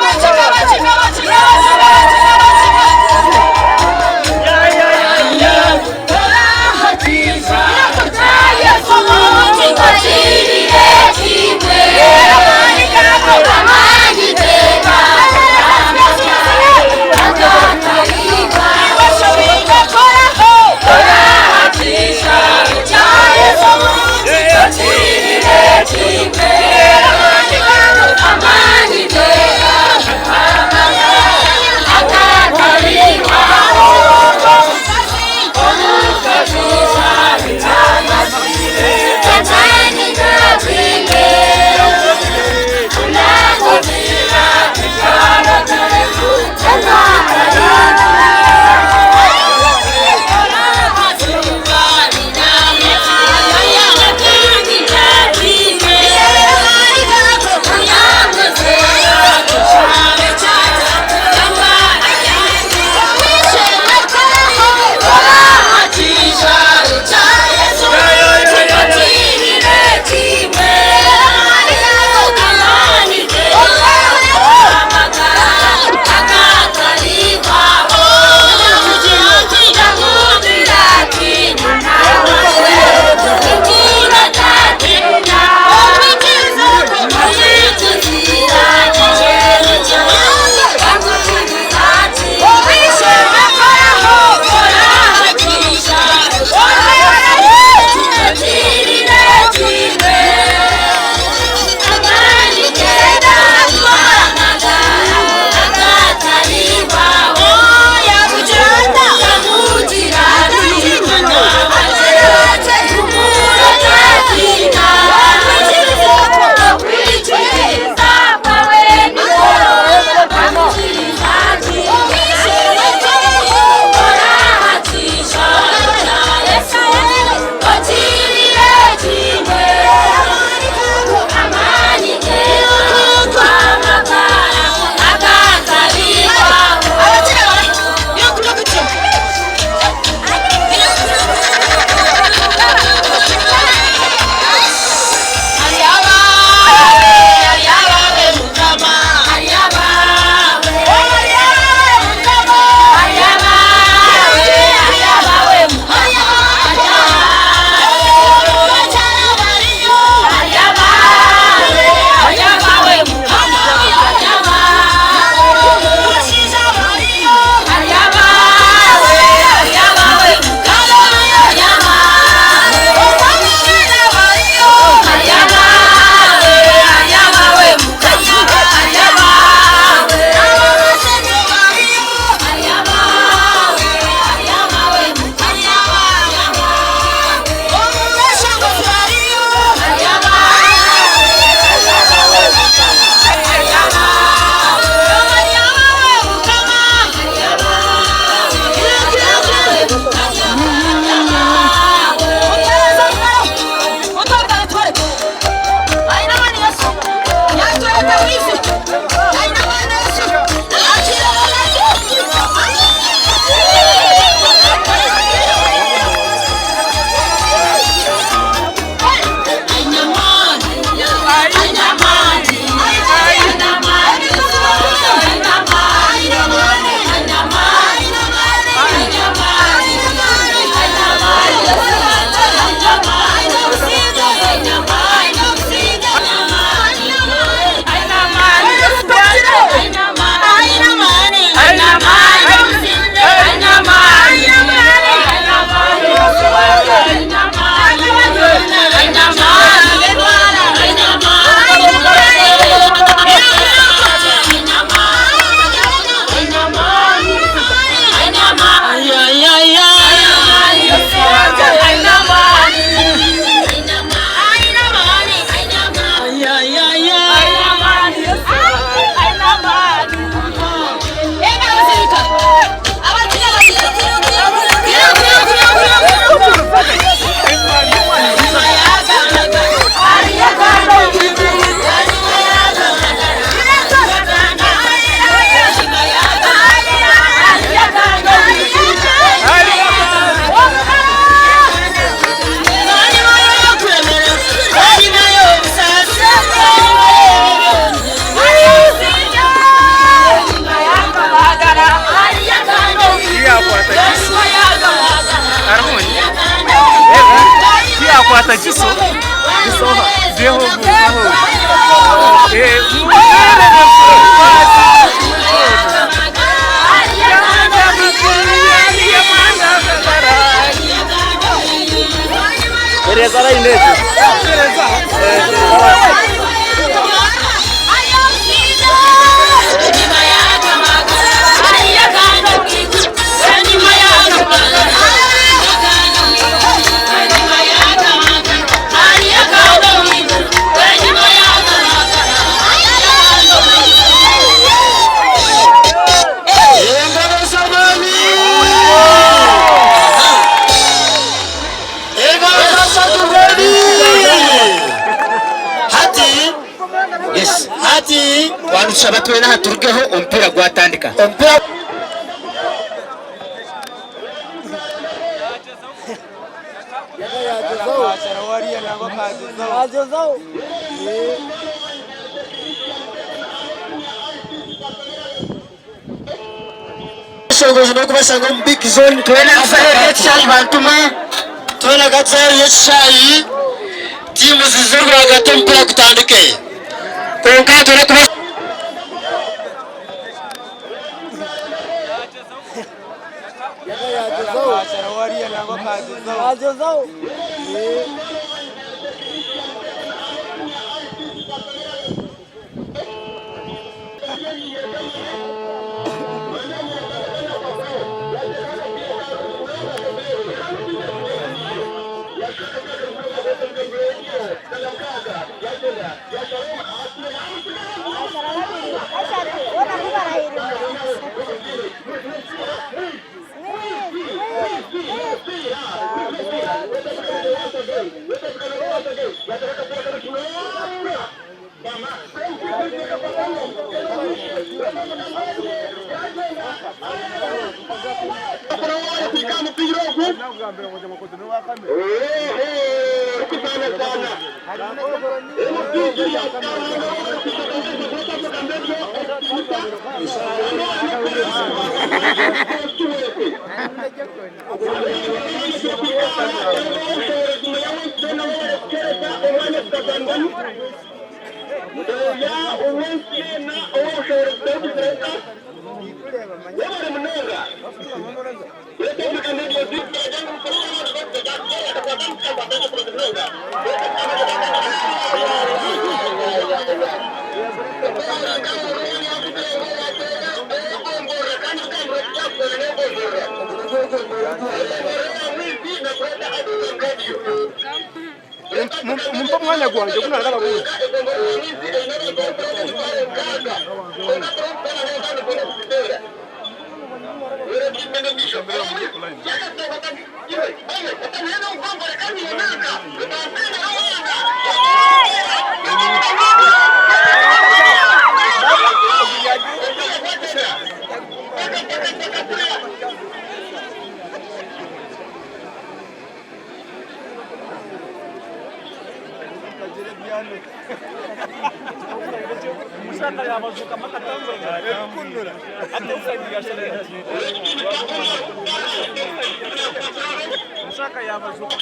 Bamwita Gisoha. Gisoha. Teresa era inete. Hati wanusha batwena haturukeho umpira gwatandika shogoje no kubasanga mu big zone twena afahe cyari bantuma twena gatsaye yeshayi timu zizurwa gatompira gutandike konka tore kuba Mumpa mwana gwanjye kuna narababuze. Musaka yamazuka makatanzania kunura atofanya sherehe Musaka yamazuka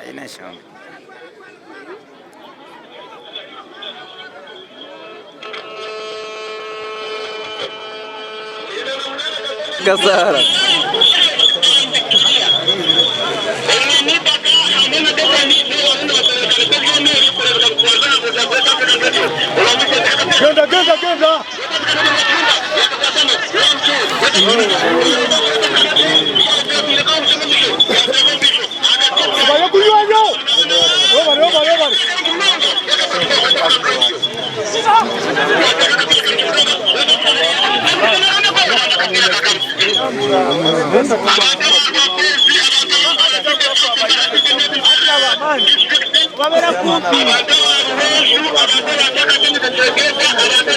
Haina shamba. Gazara. Genda. Vaya cuidado. Vale.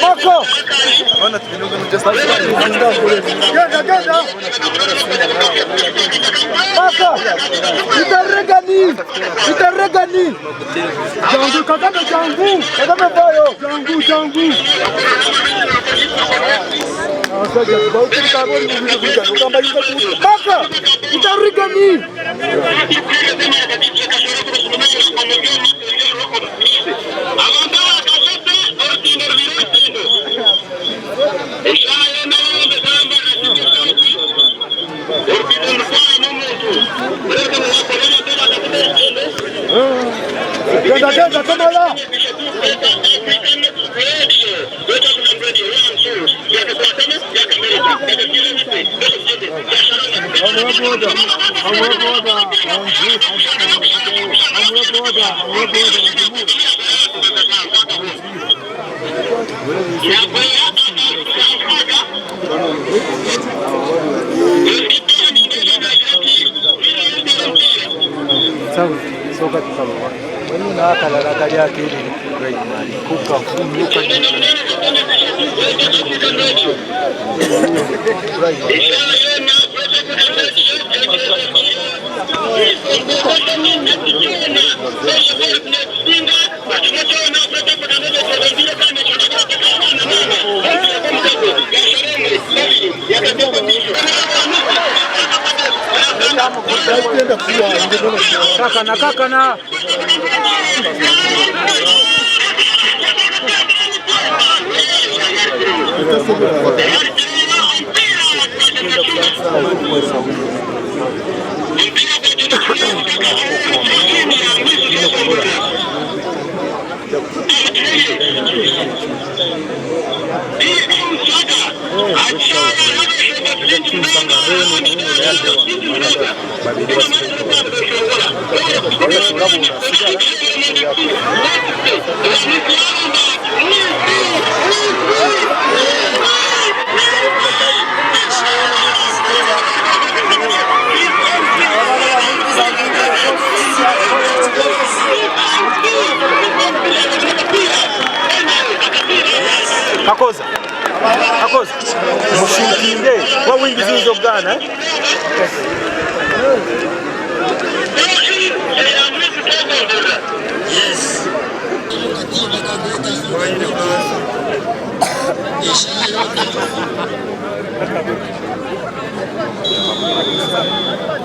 Mako. Genda. Maka. Itaregani. Jangu Kagame bayo. Jangu. Maka. Itaregani. Genda, toma lá! Soka tukaloa. Wani na akala kali yake ile kuka funguka Kakana. Kakoza. Mushukinde wa wingi zizo gana Yes.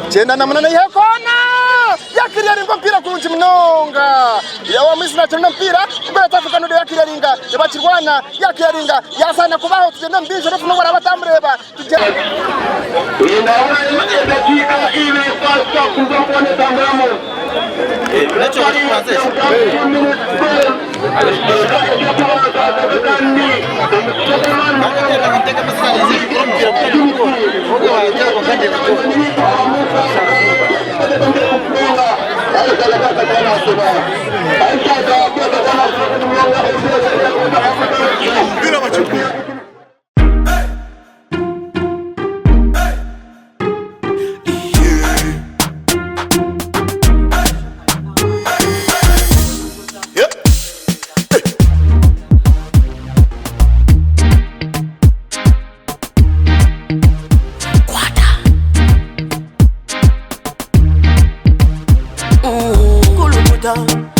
Chenda namna na yakona yakiriaringa mpira kurunji mnonga yawa misina chenda mpira kubera tafuka nude yakiriaringa yabachirwana yakiriaringa yasana kubaho tugenda mbije no ngora batamureba tujya dakika ile fasta kuza kuone tambamu Nacho kuanzisha.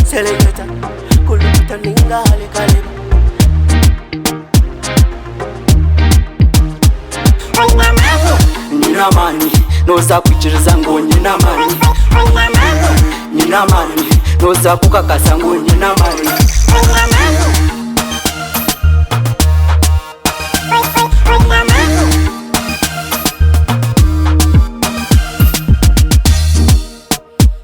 Selecta, kuluta ningale kale. Nina mani, noza kuchiriza ngo nina mani. Nina mani, noza kukakasa ngo nina mani.